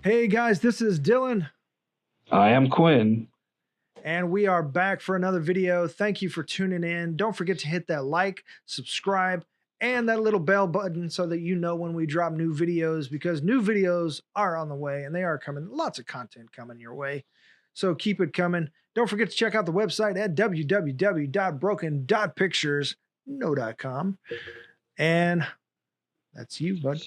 Hey guys, this is Dylan. I am Quinn. And we are back for another video. Thank you for tuning in. Don't forget to hit that like, subscribe, and that little bell button so that you know when we drop new videos, because new videos are on the way and they are coming. Lots of content coming your way. So keep it coming. Don't forget to check out the website at www.broken.pictures.com. And that's you, bud.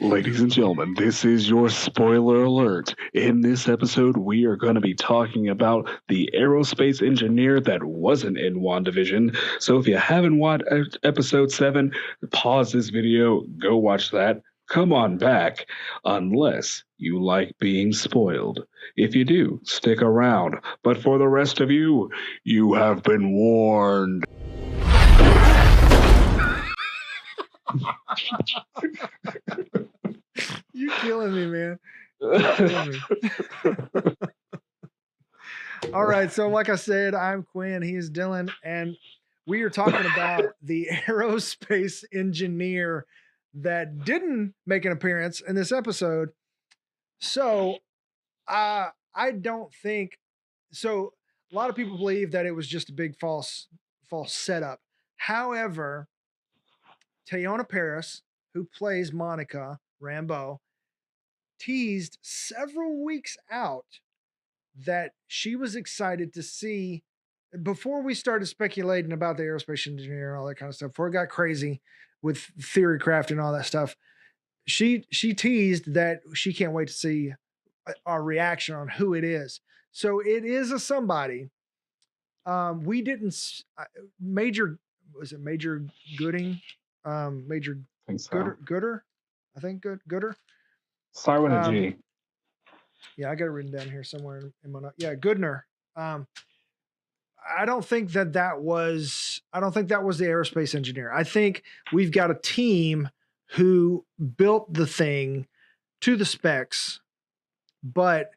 Ladies and gentlemen, this is your spoiler alert. In this episode, we are going to be talking about the aerospace engineer that wasn't in WandaVision. So if you haven't watched episode 7, pause this video, go watch that. Come on back, unless you like being spoiled. If you do, stick around. But for the rest of you, you have been warned. You killing me, man. You're killing me. All right, so like I said, I'm Quinn, he's Dylan, and we are talking about the aerospace engineer that didn't make an appearance in this episode. So I don't think so. A lot of people believe that it was just a big false setup. However, Teyonah Parris, who plays Monica Rambeau, teased several weeks out that she was excited to see, before we started speculating about the aerospace engineer and all that kind of stuff, before it got crazy with theory craft and all that stuff, she teased that she can't wait to see our reaction on who it is. So it is a somebody. We didn't Major, was it Major Gooding? Major Gooder? I think Gooder. Start with a G. Yeah, I got it written down here somewhere in my note. Yeah, Goodner. I don't think that was the aerospace engineer. I think we've got a team who built the thing to the specs, but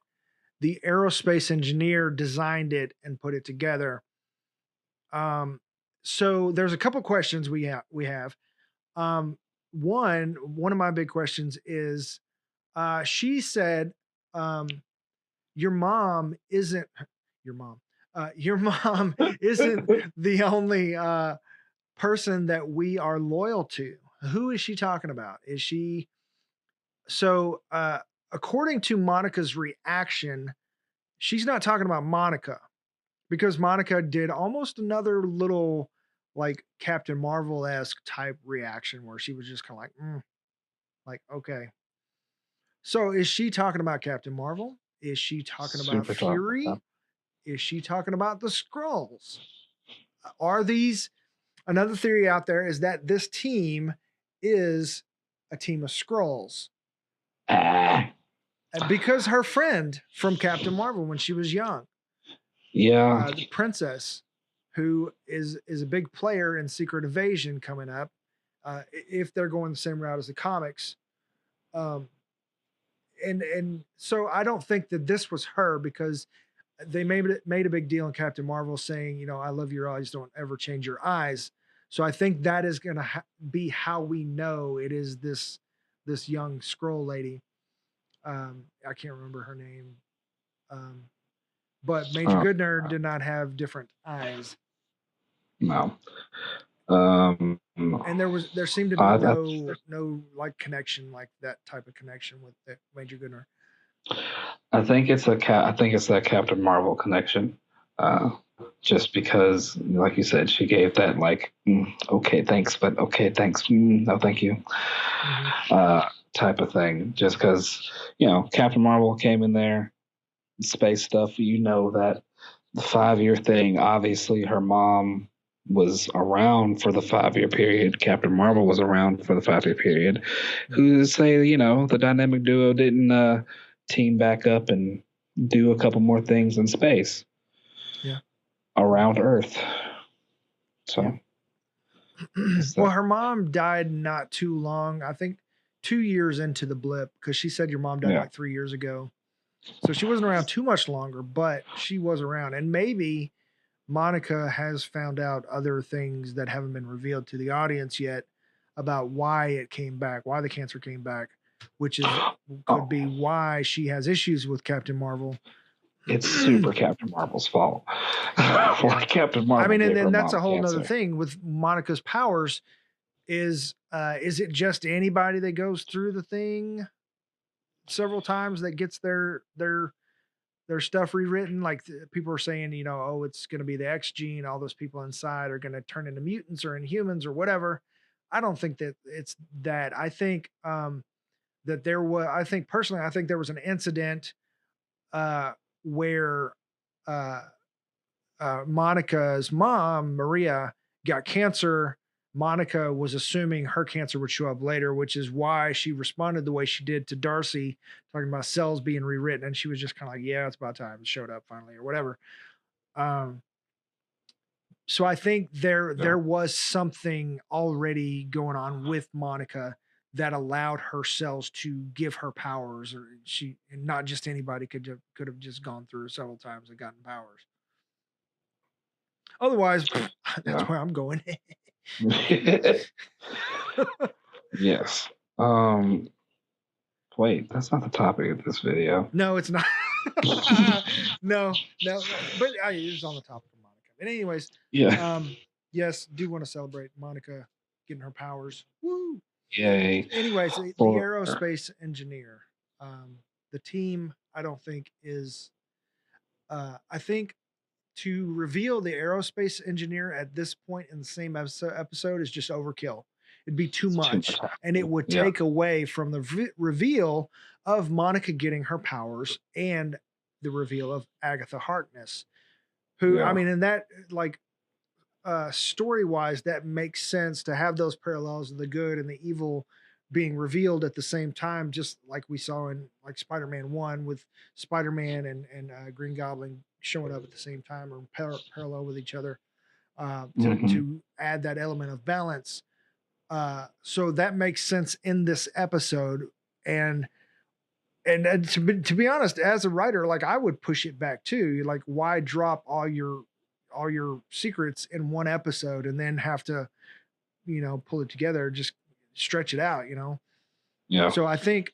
the aerospace engineer designed it and put it together. So there's a couple questions we have. One of my big questions is, she said, your mom isn't the only person that we are loyal to. Who is she talking about? Is she so according to Monica's reaction, she's not talking about Monica, because Monica did almost another little like Captain Marvel-esque type reaction where she was just kind of like, okay. So is she talking about Captain Marvel? Is she talking about Fury? Is she talking about the Skrulls? Are these, another theory out there is that this team is a team of Skrulls. Because her friend from Captain Marvel when she was young. Yeah. The princess, who is a big player in Secret Invasion coming up, if they're going the same route as the comics. And so I don't think that this was her, because they made a big deal in Captain Marvel saying, I love your eyes, don't ever change your eyes. So I think that is going to be how we know it is this young Skrull lady. I can't remember her name. But Major Goodner did not have different eyes. No. And there seemed to be no like connection, like that type of connection with Major Goodner. I think it's that Captain Marvel connection. Just because, like you said, she gave that like, okay, thanks, but okay, thanks, no, thank you, type of thing. Just because, Captain Marvel came in there, space stuff. That the 5-year thing. Obviously, her mom was around for the 5-year period. Captain Marvel was around for the 5-year period. Who's to say, the dynamic duo didn't team back up and do a couple more things in space? Yeah. Around Earth. So. Yeah. Well, her mom died not too long. I think 2 years into the blip, because she said your mom died like 3 years ago. So she wasn't around too much longer, but she was around. And maybe Monica has found out other things that haven't been revealed to the audience yet about why it came back, why the cancer came back, which is could Oh, be why she has issues with Captain Marvel. it's super Captain Marvel's fault. Why Yeah. Captain I Marvel mean, and gave her then that's mom a whole nother cancer? thing with Monica's powers is it just anybody that goes through the thing several times that gets their stuff rewritten? Like people are saying, oh, it's going to be the X gene. All those people inside are going to turn into mutants or inhumans or whatever. I don't think that it's that. I think that there was. I think personally, I think there was an incident where uh, Monica's mom, Maria, got cancer. Monica was assuming her cancer would show up later, which is why she responded the way she did to Darcy, talking about cells being rewritten. And she was just kind of like, yeah, it's about time. It showed up finally, or whatever. Um, so I think Yeah. there was something already going on with Monica that allowed her cells to give her powers, or she, and not just anybody could have just gone through several times and gotten powers. Otherwise, that's Yeah. where I'm going. Yes. Um, Wait, that's not the topic of this video. No, it's not. No, no, but it was on the topic of Monica. But anyways, Yeah. um, yes, do want to celebrate Monica getting her powers. Woo! Yay. Anyways, the For aerospace engineer, um, the team, I don't think is. I think to reveal the aerospace engineer at this point in the same episode is just overkill. It'd be too it's too much much, and it happening. would Yeah. take away from the reveal of Monica getting her powers and the reveal of Agatha Harkness, who, I Yeah. mean, in that, like, story wise, that makes sense to have those parallels of the good and the evil being revealed at the same time, just like we saw in like Spider-Man 1 with Spider-Man and Green Goblin showing up at the same time or parallel with each other, Hmm. to add that element of balance. So that makes sense in this episode. And to be honest, as a writer, like I would push it back too. Like, why drop all your secrets in one episode and then have to, pull it together, just stretch it out, Yeah. So I think,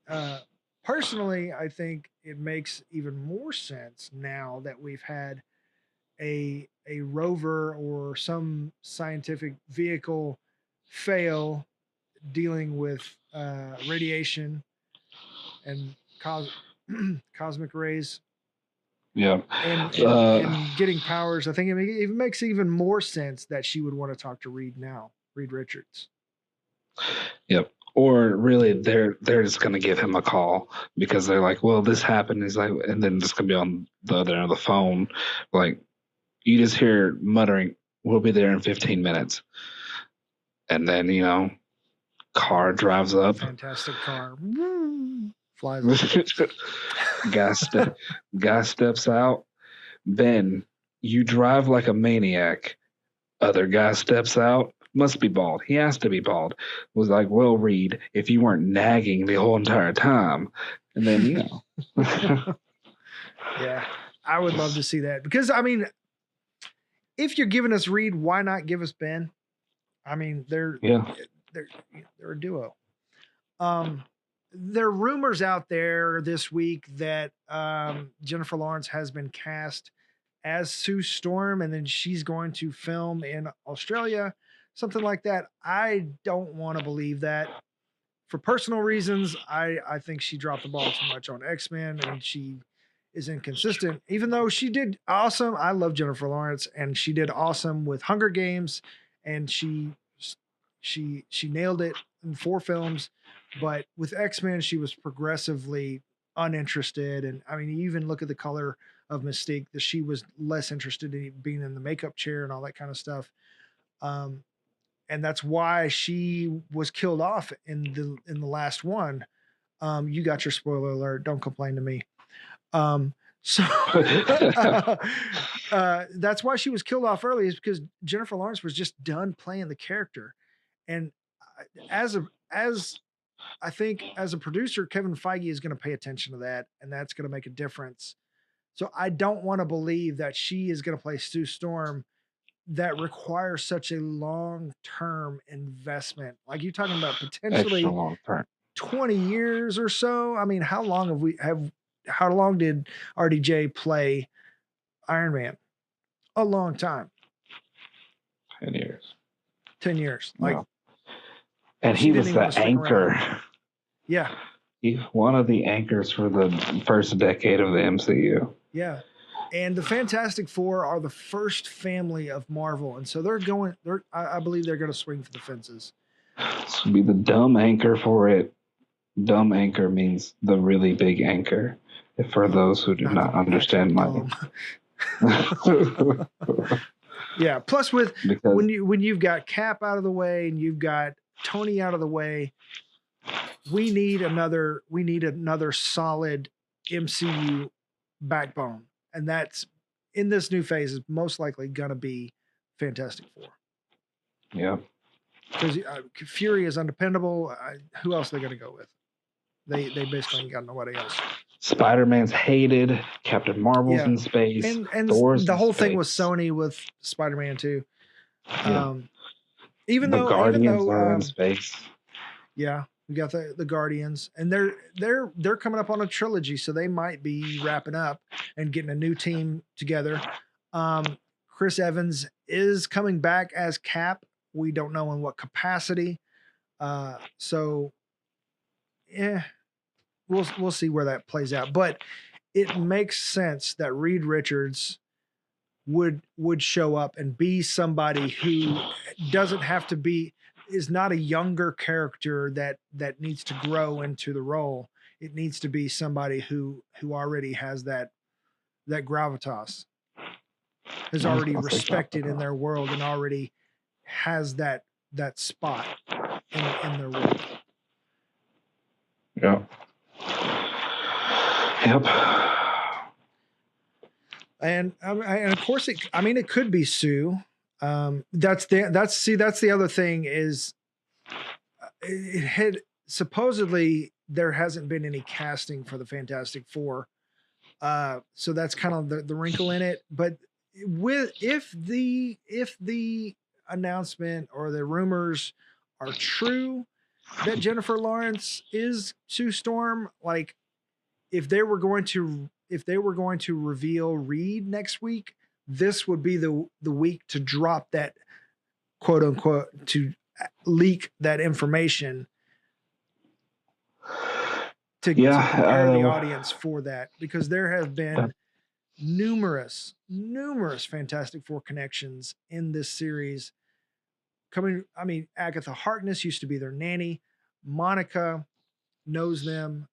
uh personally, I think it makes even more sense now that we've had a rover or some scientific vehicle fail dealing with radiation and cosmic rays Yeah. and Uh, and getting powers. I think it makes even more sense that she would want to talk to Reed now, Reed Richards. yep. Or really, they're just gonna give him a call because they're like, well, this happened. He's like, and then just gonna be on the other end of the phone, like you just hear muttering, "We'll be there in 15 minutes," and then car drives up. Fantastic car. Flies up. guy, ste- guy steps out. Then you drive like a maniac. Other guy steps out. Must be bald. He has to be bald. Was like, well, Reed, if you weren't nagging the whole entire time, and then Yeah, I would love to see that because I mean, if you're giving us Reed, why not give us Ben? I mean, yeah, they're they're a duo. Um, there are rumors out there this week that Jennifer Lawrence has been cast as Sue Storm, and then she's going to film in Australia, something like that. I don't want to believe that for personal reasons. I think she dropped the ball too much on X-Men, and she is inconsistent. Even though she did awesome, I love Jennifer Lawrence, and she did awesome with Hunger Games, and she nailed it in 4 films. But with X-Men, she was progressively uninterested, and I mean, you even look at the color of Mystique, that she was less interested in being in the makeup chair and all that kind of stuff. Um, and that's why she was killed off in the last one. You got your spoiler alert. Don't complain to me. So that's why she was killed off early, is because Jennifer Lawrence was just done playing the character. And as I think as a producer, Kevin Feige is going to pay attention to that, and that's going to make a difference. So I don't want to believe that she is going to play Sue Storm that require such a long-term investment. Like you're talking about Extra potentially long term. 20 years or so. I mean, how long did RDJ play Iron Man? A long time. 10 years. 10 years. Like No. And she he didn't was even want the to stick around. anchor. Yeah. One of the anchors for the first decade of the MCU. Yeah. And the Fantastic Four are the first family of Marvel. And so I believe they're going to swing for the fences. This would be the dumb anchor for it. Dumb anchor means the really big anchor. For those who do not understand my. Yeah. Plus, because when you've got Cap out of the way and you've got Tony out of the way, we need another solid MCU backbone, and that's in this new phase is most likely gonna be Fantastic Four. Yeah. Because Fury is undependable. Who else are they gonna go with? They basically ain't got nobody else. Spider-Man's hated. Captain Marvel's in space. And Thor's the whole space. thing with Sony with Spider-Man too. Yeah. Even the though Guardians are in space. Yeah, we got the Guardians, and they're coming up on a trilogy, so they might be wrapping up and getting a new team together. Chris Evans is coming back as Cap. We don't know in what capacity. So yeah, we'll see where that plays out. But it makes sense that Reed Richards would show up and be somebody who doesn't have to be is not a younger character that needs to grow into the role. It needs to be somebody who already has that gravitas, is already respected in their world and already has that spot in their world. Yep. And of course it could be Sue. That's the other thing is it had supposedly there hasn't been any casting for the Fantastic Four. So that's kind of the wrinkle in it. But if the announcement or the rumors are true that Jennifer Lawrence is Sue Storm, like if they were going to reveal Reed next week, this would be the week to drop that quote unquote to leak that information to prepare the audience for that, because there have been numerous Fantastic Four connections in this series coming. I mean, Agatha Harkness used to be their nanny. Monica knows them,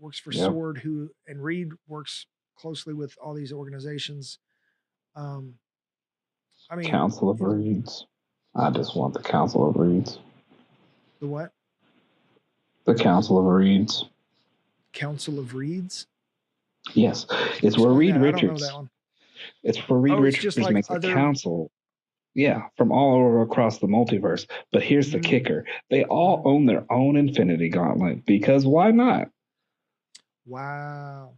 works for Sword, and Reed works closely with all these organizations. I mean, Council of Reeds. I just want the Council of Reeds. The what? The Council of Reeds. Council of Reeds? Yes. It's where Reed Richards. I don't know that one. It's where Reed Richards like makes a council. Yeah, from all over across the multiverse. But here's the kicker. They all own their own Infinity Gauntlet, because why not? Wow.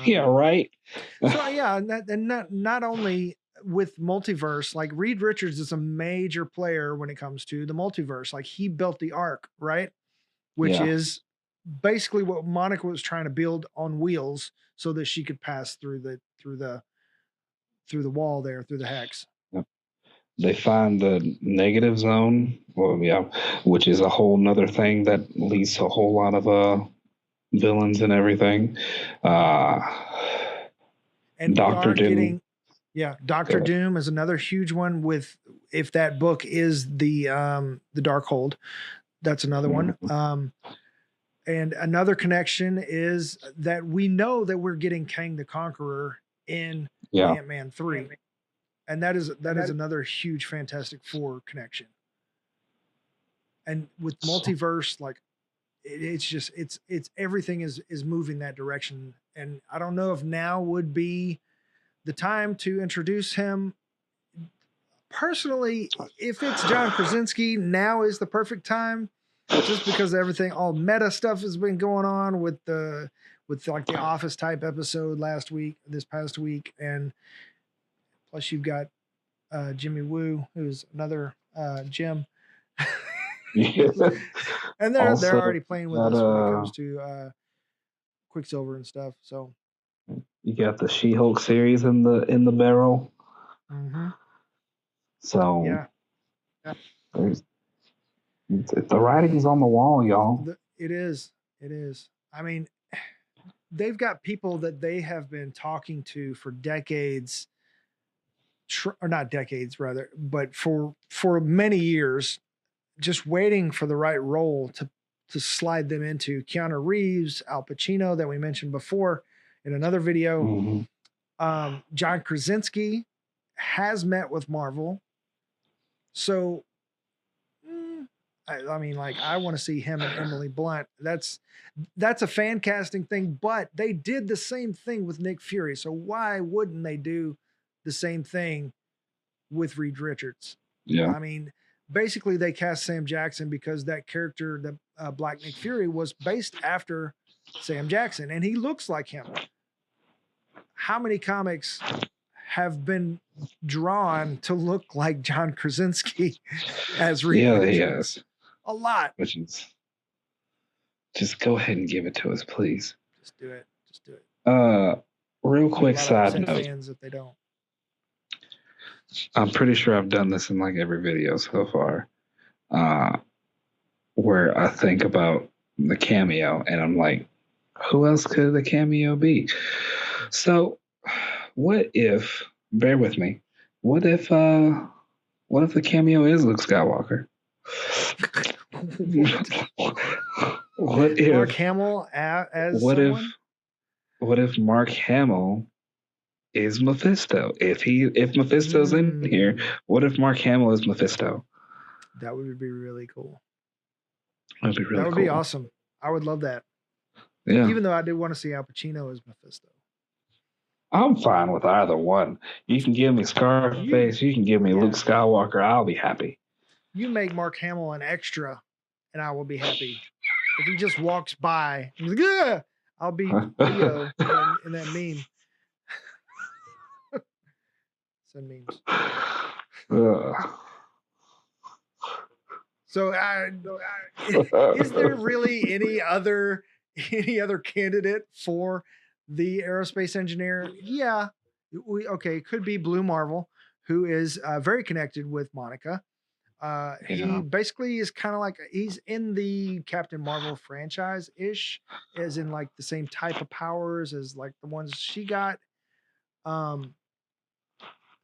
Yeah, right? So yeah, and not only with multiverse, like Reed Richards is a major player when it comes to the multiverse. Like he built the Ark, right? Which is basically what Monica was trying to build on wheels so that she could pass through the wall there, through the hex. Yep. They find the negative zone, which is a whole nother thing that leads to a whole lot of villains and everything. And Dr. Doom. Dr. Doom is another huge one. With if that book is the Darkhold, that's another one. And another connection is that we know that we're getting Kang the Conqueror in Ant-Man 3. And that is another huge Fantastic Four connection. And with multiverse, like it's everything is moving that direction. And I don't know if now would be the time to introduce him. Personally, if it's John Krasinski, now is the perfect time, just because everything, all meta stuff has been going on with like the Office type episode this past week, and plus you've got Jimmy Woo, who's another Jim. Yeah. And they're Also, already playing with got us when it comes to Quicksilver and stuff. So you got the She-Hulk series in the barrel. mm-hmm. So Yeah, there's the writing's on the wall, y'all. it is. It is. I mean, they've got people that they have been talking to for decades, or not decades rather, but for many years, just waiting for the right role to slide them into. Keanu Reeves, Al Pacino, that we mentioned before in another video. Hmm. John Krasinski has met with Marvel, so I mean, like, I want to see him and Emily Blunt. That's a fan casting thing, but they did the same thing with Nick Fury. So why wouldn't they do the same thing with Reed Richards? Yeah. I mean, basically they cast Sam Jackson because that character, the Black Nick Fury, was based after Sam Jackson, and he looks like him. How many comics have been drawn to look like John Krasinski as Reed Yeah, Richards? yes. A lot. Which is just go ahead and give it to us, please. Just do it. Just do it. Real Be a quick lot of side upset note. fans if they don't. I'm pretty sure I've done this in like every video so far. Where I think about the cameo and I'm like, who else could the cameo be? So what if, bear with me, what if the cameo is Luke Skywalker? What if Mark Hamill as what someone? if what if Mark Hamill is Mephisto? If Mephisto's in here, what if Mark Hamill is Mephisto? That would be really cool. That'd be really That would cool. be awesome. I would love that. Yeah. Even though I do want to see Al Pacino as Mephisto. I'm fine with either one. You can give me Scarface, you can give me Luke Skywalker, I'll be happy. You make Mark Hamill an extra, and I will be happy. If he just walks by, like, I'll be Theo in that meme. Send memes. So, is there really any other candidate for the aerospace engineer? Yeah, it could be Blue Marvel, who is very connected with Monica. He basically is kind of like he's in the Captain Marvel franchise ish, as in like the same type of powers as like the ones she got.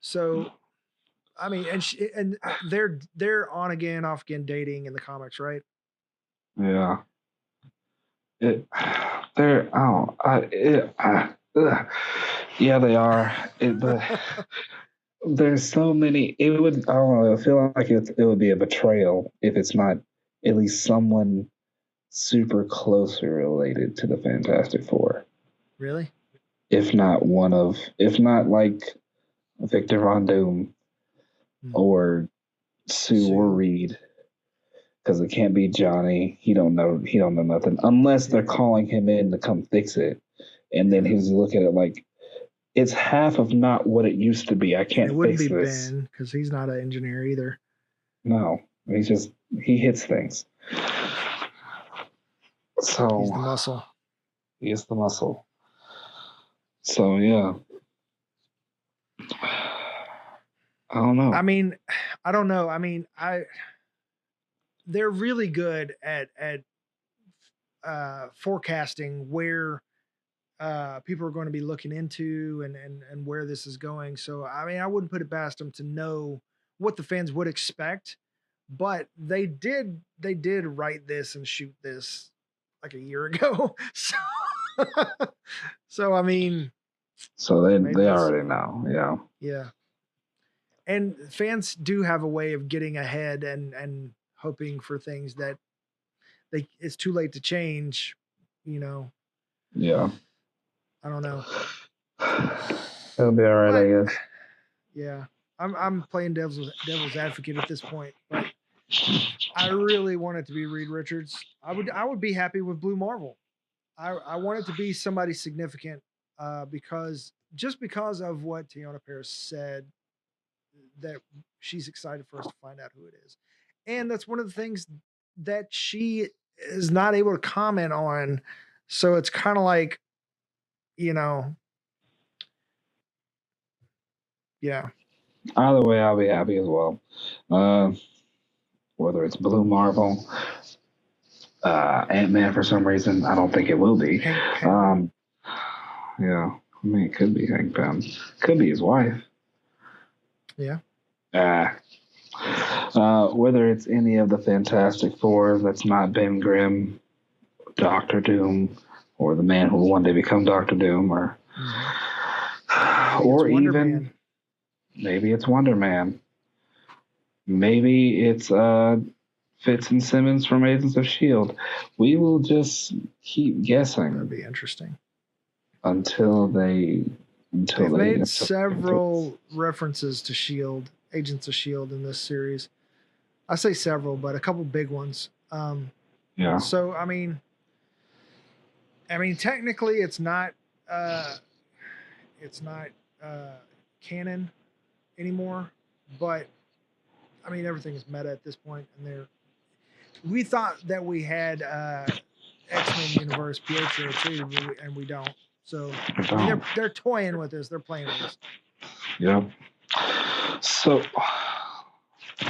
So I mean, and they're on again, off again dating in the comics, right? Yeah. They're oh yeah, they are. But there's so many. It would I don't know. I feel like it would be a betrayal if it's not at least someone super closely related to the Fantastic Four. Really? If not like Victor Von Doom or Sue or Reed, because it can't be Johnny. He don't know nothing unless they're calling him in to come fix it, and then he's looking at like it's half of not what it used to be. I can't. It wouldn't fix be this. Ben because he's not an engineer either. No, he hits things. So he's the muscle. He is the muscle. So yeah. I don't know. I mean, I don't know. I mean, they're really good at forecasting where people are going to be looking into and where this is going. So I mean, I wouldn't put it past them to know what the fans would expect, but they did write this and shoot this like a year ago. So I mean, so they already know. Yeah. Yeah. And fans do have a way of getting ahead and hoping for things that it's too late to change, you know. Yeah. I don't know. It'll be all right, I guess. Yeah. I'm playing devil's advocate at this point, but I really want it to be Reed Richards. I would be happy with Blue Marvel. I want it to be somebody significant because of what Teyonah Parris said. that she's excited for us to find out who it is. And that's one of the things that she is not able to comment on. So it's kind of like, you know, yeah. Either way, I'll be happy as well. Whether it's Blue Marvel, Ant-Man for some reason, I don't think it will be. Hank Pym. Yeah, I mean, it could be Hank Pym. Could be his wife. Yeah. Whether it's any of the Fantastic Four that's not Ben Grimm, Doctor Doom, or the man who will one day become Doctor Doom, or or even maybe it's Wonder Man. Maybe it's Fitz and Simmons from Agents of S.H.I.E.L.D. We will just keep guessing. That'd be interesting. Until they've made several references to S.H.I.E.L.D., Agents of S.H.I.E.L.D. in this series. I say several, but a couple big ones. Yeah. So I mean, technically, it's not canon anymore. But I mean, everything is meta at this point, and we thought that we had X-Men universe Pietro too, and we don't. So I mean, they're toying with this. They're playing with this. Yeah. So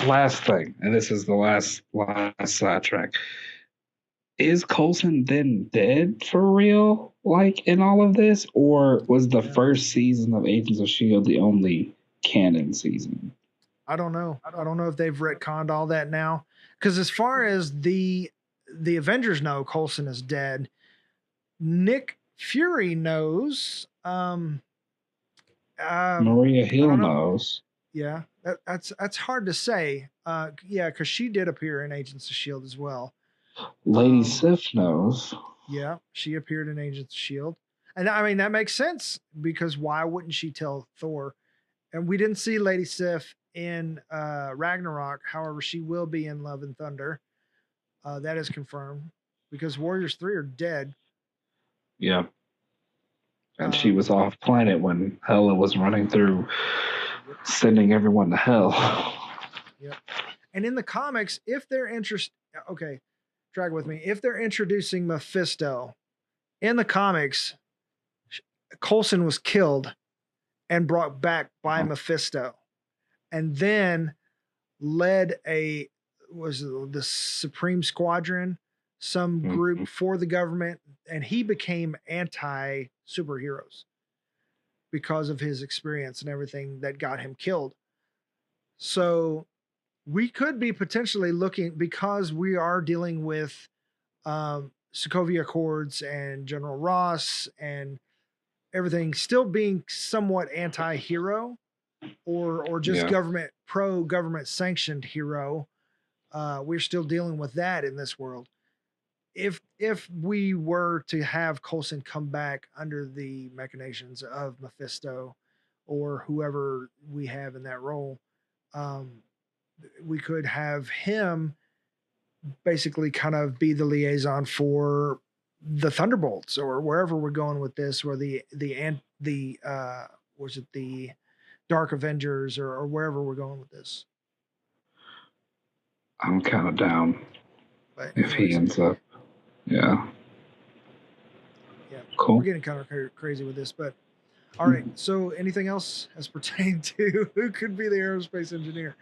last thing, and this is the last sidetrack. Is Coulson then dead for real, like in all of this, or was the first season of Agents of S.H.I.E.L.D. the only canon season? I don't know. I don't know if they've retconned all that now. Because as far as the Avengers know, Coulson is dead. Nick Fury knows. Maria Hill knows. Yeah, that's hard to say. Yeah, because she did appear in Agents of S.H.I.E.L.D. as well. Lady Sif knows. Yeah, she appeared in Agents of S.H.I.E.L.D. And I mean, that makes sense because why wouldn't she tell Thor? And we didn't see Lady Sif in Ragnarok. However, she will be in Love and Thunder. That is confirmed because Warriors 3 are dead. Yeah. And she was off planet when Hela was running through, sending everyone to hell. Yep. And in the comics, if they're drag with me. If they're introducing Mephisto in the comics, Coulson was killed and brought back by Mephisto, and then led the Supreme Squadron, some group for the government, and he became anti superheroes because of his experience and everything that got him killed. So we could be potentially looking, because we are dealing with Sokovia Accords and General Ross and everything still being somewhat anti-hero or just pro-government sanctioned hero. We're still dealing with that in this world. If we were to have Coulson come back under the machinations of Mephisto or whoever we have in that role, we could have him basically kind of be the liaison for the Thunderbolts or wherever we're going with this, or the was it the Dark Avengers or wherever we're going with this. I'm kind of down. But if he ends up, yeah. Cool. We're getting kind of crazy with this, but all right. So anything else as pertaining to who could be the aerospace engineer?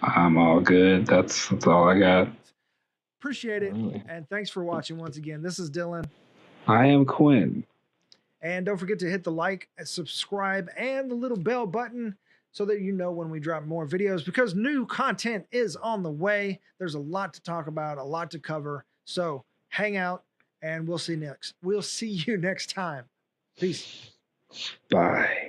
I'm all good. That's all I got. Appreciate it. And thanks for watching once again. This is Dylan. I am Quinn. And don't forget to hit the like, subscribe, and the little bell button so that you know when we drop more videos, because new content is on the way. There's a lot to talk about, a lot to cover. So hang out and we'll see you next time. Peace. Bye.